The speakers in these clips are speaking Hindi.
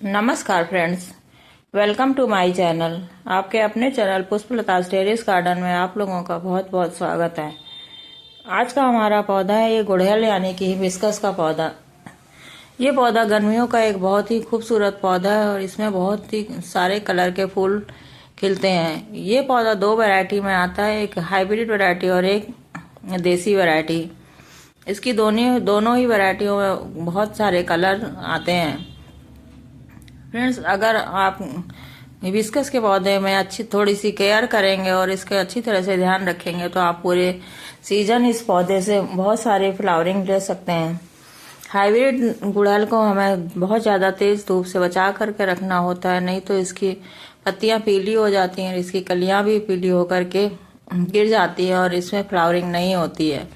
नमस्कार friends, welcome to my channel. आपके अपने चैनल पुष्पलता टेरेस गार्डन में आप लोगों का बहुत बहुत स्वागत है। आज का हमारा पौधा है ये गुड़हल यानी कि हिबिस्कस का पौधा। ये पौधा गर्मियों का एक बहुत ही खूबसूरत पौधा है और इसमें बहुत ही सारे कलर के फूल खिलते हैं। ये पौधा दो वैरायटी में आता है, एक हाइब्रिड वैरायटी और एक देसी वैरायटी। इसकी दोनों ही वैरायटियों में बहुत सारे कलर आते हैं। फ्रेंड्स, अगर आप हिबिस्कस के पौधे में अच्छी थोड़ी सी केयर करेंगे और इसके अच्छी तरह से ध्यान रखेंगे तो आप पूरे सीजन इस पौधे से बहुत सारे फ्लावरिंग ले सकते हैं। हाइब्रिड गुड़हल को हमें बहुत ज़्यादा तेज धूप से बचा करके रखना होता है, नहीं तो इसकी पत्तियां पीली हो जाती हैं, इसकी कलियां भी पीली होकर के गिर जाती है और इसमें फ्लावरिंग नहीं होती है।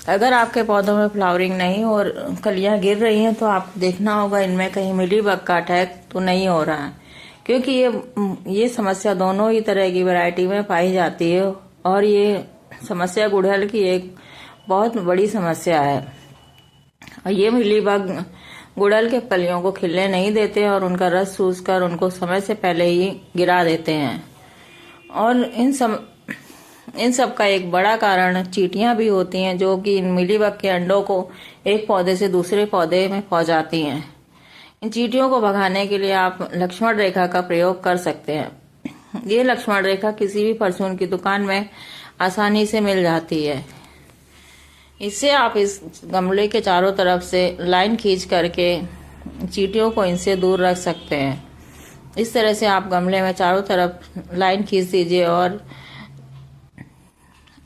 अगर आपके पौधों में फ्लावरिंग नहीं और कलियां गिर रही हैं तो आप देखना होगा इनमें कहीं मिलीबग का अटैक तो नहीं हो रहा है, क्योंकि ये समस्या दोनों ही तरह की वैरायटी में पाई जाती है और ये समस्या गुड़हल की एक बहुत बड़ी समस्या है। और ये मिलीबग गुड़हल के कलियों को खिलने नहीं देते और उनका रस चूसकर उनको समय से पहले ही गिरा देते हैं। और इन सब का एक बड़ा कारण चींटियां भी होती हैं, जो कि इन मिलीबग के अंडों को एक पौधे से दूसरे पौधे में पहुंचाती हैं। इन चींटियों को भगाने के लिए आप लक्ष्मण रेखा का प्रयोग कर सकते हैं। ये लक्ष्मण रेखा किसी भी परचून की दुकान में आसानी से मिल जाती है। इससे आप इस गमले के चारों तरफ से लाइन खींच करके चींटियों को इनसे दूर रख सकते हैं। इस तरह से आप गमले में चारों तरफ लाइन खींच दीजिए और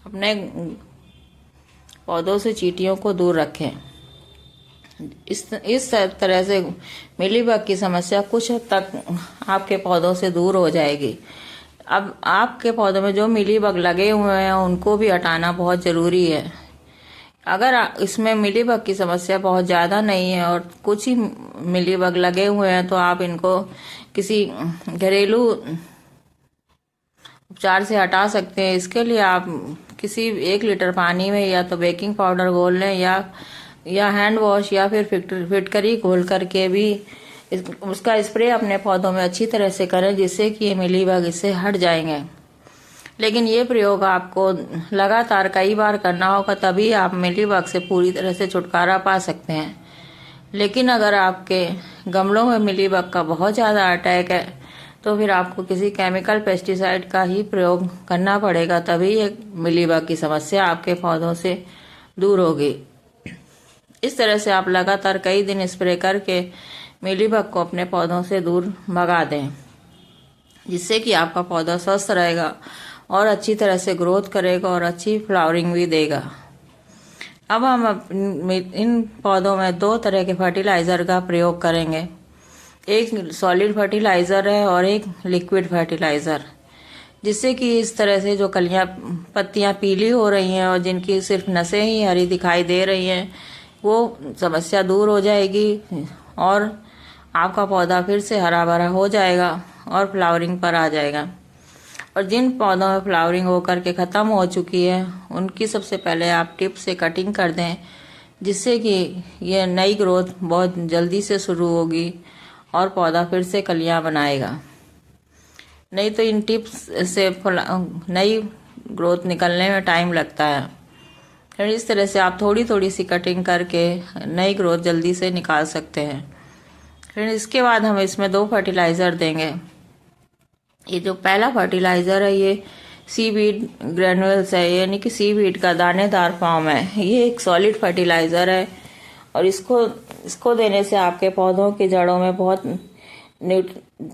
अपने पौधों से चींटियों को दूर रखें। इस तरह से मिलीबग की समस्या कुछ हद तक आपके पौधों से दूर हो जाएगी। अब आपके पौधों में जो मिलीबग लगे हुए हैं उनको भी हटाना बहुत जरूरी है। अगर इसमें मिलीबग की समस्या बहुत ज्यादा नहीं है और कुछ ही मिलीबग लगे हुए हैं तो आप इनको किसी घरेलू उपचार से हटा सकते हैं। इसके लिए आप किसी 1 लीटर पानी में या तो बेकिंग पाउडर घोल लें या हैंड वॉश या फिर फिटकरी घोल करके भी उसका स्प्रे अपने पौधों में अच्छी तरह से करें, जिससे कि ये मिलीबग इससे हट जाएंगे। लेकिन ये प्रयोग आपको लगातार कई बार करना होगा, तभी आप मिलीबग से पूरी तरह से छुटकारा पा सकते हैं। लेकिन अगर आपके गमलों में मिलीबग का बहुत ज़्यादा अटैक है तो फिर आपको किसी केमिकल पेस्टिसाइड का ही प्रयोग करना पड़ेगा, तभी ये मिलीबग की समस्या आपके पौधों से दूर होगी। इस तरह से आप लगातार कई दिन स्प्रे करके मिलीबग को अपने पौधों से दूर भगा दें, जिससे कि आपका पौधा स्वस्थ रहेगा और अच्छी तरह से ग्रोथ करेगा और अच्छी फ्लावरिंग भी देगा। अब हम इन पौधों में 2 तरह के फर्टिलाइजर का प्रयोग करेंगे। एक सॉलिड फर्टिलाइजर है और एक लिक्विड फर्टिलाइजर, जिससे कि इस तरह से जो पत्तियां पीली हो रही हैं और जिनकी सिर्फ नसें ही हरी दिखाई दे रही हैं, वो समस्या दूर हो जाएगी और आपका पौधा फिर से हरा भरा हो जाएगा और फ्लावरिंग पर आ जाएगा। और जिन पौधों में फ्लावरिंग होकर के ख़त्म हो चुकी है उनकी सबसे पहले आप टिप से कटिंग कर दें, जिससे कि ये नई ग्रोथ बहुत जल्दी से शुरू होगी और पौधा फिर से कलियां बनाएगा। नहीं तो इन टिप्स से नई ग्रोथ निकलने में टाइम लगता है। फिर इस तरह से आप थोड़ी थोड़ी सी कटिंग करके नई ग्रोथ जल्दी से निकाल सकते हैं। फिर इसके बाद हम इसमें 2 फर्टिलाइज़र देंगे। ये जो पहला फर्टिलाइज़र है ये सीवीड ग्रेन्युल्स है, यानी कि सीवीड का दानेदार फॉर्म है। ये एक सॉलिड फर्टिलाइज़र है और इसको देने से आपके पौधों की जड़ों में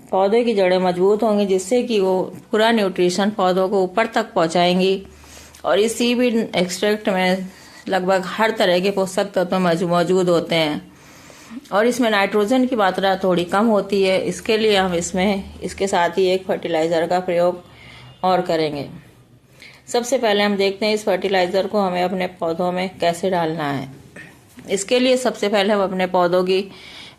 पौधे की जड़ें मजबूत होंगी, जिससे कि वो पूरा न्यूट्रिशन पौधों को ऊपर तक पहुंचाएंगी। और इस सीवीड एक्सट्रैक्ट में लगभग हर तरह के पोषक तत्व मौजूद होते हैं और इसमें नाइट्रोजन की मात्रा थोड़ी कम होती है। इसके लिए हम इसके साथ ही एक फर्टिलाइज़र का प्रयोग और करेंगे। सबसे पहले हम देखते हैं इस फर्टिलाइज़र को हमें अपने पौधों में कैसे डालना है। इसके लिए सबसे पहले हम अपने पौधों की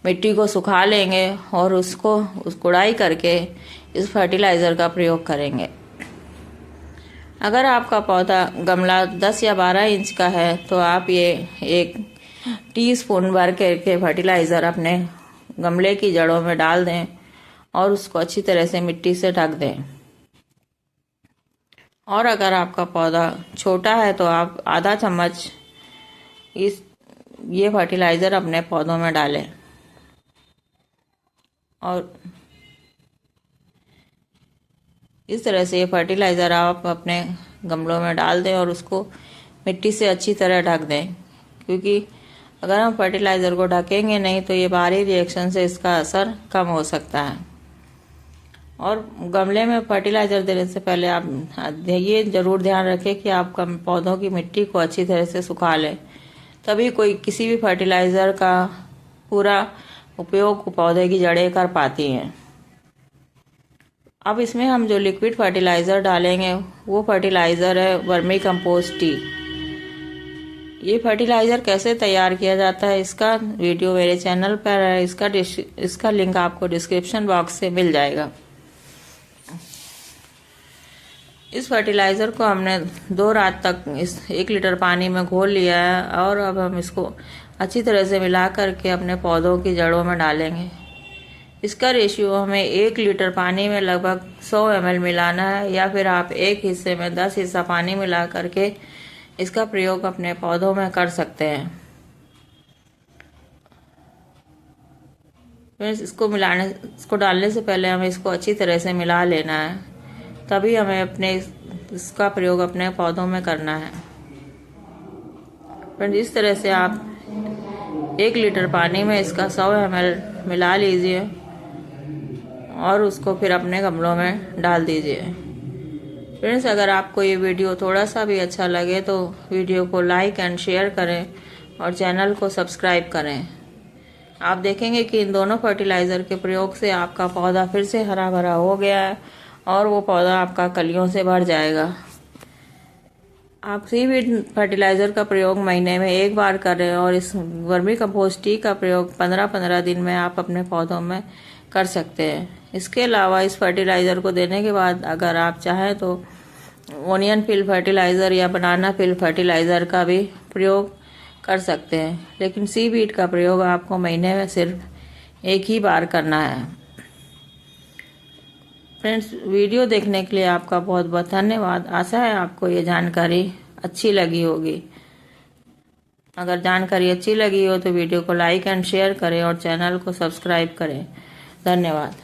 मिट्टी को सुखा लेंगे और उसको गुड़ाई करके इस फर्टिलाइज़र का प्रयोग करेंगे। अगर आपका पौधा गमला 10 या 12 इंच का है तो आप ये 1 टीस्पून भर करके फर्टिलाइज़र अपने गमले की जड़ों में डाल दें और उसको अच्छी तरह से मिट्टी से ढक दें। और अगर आपका पौधा छोटा है तो आप आधा चम्मच ये फर्टिलाइज़र अपने पौधों में डालें और इस तरह से ये फर्टिलाइज़र आप अपने गमलों में डाल दें और उसको मिट्टी से अच्छी तरह ढक दें, क्योंकि अगर हम फर्टिलाइज़र को ढकेंगे नहीं तो ये बाहरी रिएक्शन से इसका असर कम हो सकता है। और गमले में फर्टिलाइज़र देने से पहले आप ये ज़रूर ध्यान रखें कि आप पौधों की मिट्टी को अच्छी तरह से सुखा लें, तभी कोई किसी भी फर्टिलाइज़र का पूरा उपयोग पौधे की जड़ें कर पाती हैं। अब इसमें हम जो लिक्विड फर्टिलाइज़र डालेंगे वो फर्टिलाइज़र है वर्मी कंपोस्ट टी। ये फर्टिलाइज़र कैसे तैयार किया जाता है इसका वीडियो मेरे चैनल पर है, इसका लिंक आपको डिस्क्रिप्शन बॉक्स से मिल जाएगा। इस फर्टिलाइज़र को हमने 2 रात तक इस 1 लीटर पानी में घोल लिया है और अब हम इसको अच्छी तरह से मिला करके अपने पौधों की जड़ों में डालेंगे। इसका रेशियो हमें 1 लीटर पानी में लगभग 100 ml मिलाना है, या फिर आप एक हिस्से में 10 हिस्सा पानी मिला करके इसका प्रयोग अपने पौधों में कर सकते हैं। फिर इसको डालने से पहले हमें इसको अच्छी तरह से मिला लेना है, तभी हमें इसका प्रयोग अपने पौधों में करना है। फिर इस तरह से आप 1 लीटर पानी में इसका 100 ml मिला लीजिए और उसको फिर अपने गमलों में डाल दीजिए। फ्रेंड्स, अगर आपको ये वीडियो थोड़ा सा भी अच्छा लगे तो वीडियो को लाइक एंड शेयर करें और चैनल को सब्सक्राइब करें। आप देखेंगे कि इन दोनों फर्टिलाइज़र के प्रयोग से आपका पौधा फिर से हरा भरा हो गया है और वो पौधा आपका कलियों से भर जाएगा। आप सीवीड फर्टिलाइज़र का प्रयोग महीने में 1 बार करें और इस वर्मी कंपोस्ट टी का प्रयोग 15-15 दिन में आप अपने पौधों में कर सकते हैं। इसके अलावा इस फर्टिलाइज़र को देने के बाद अगर आप चाहें तो ओनियन पिल फर्टिलाइज़र या बनाना पिल फर्टिलाइज़र का भी प्रयोग कर सकते हैं, लेकिन सीवीड का प्रयोग आपको महीने में सिर्फ 1 ही बार करना है। फ्रेंड्स, वीडियो देखने के लिए आपका बहुत बहुत धन्यवाद। आशा है आपको ये जानकारी अच्छी लगी होगी। अगर जानकारी अच्छी लगी हो तो वीडियो को लाइक एंड शेयर करें और चैनल को सब्सक्राइब करें। धन्यवाद।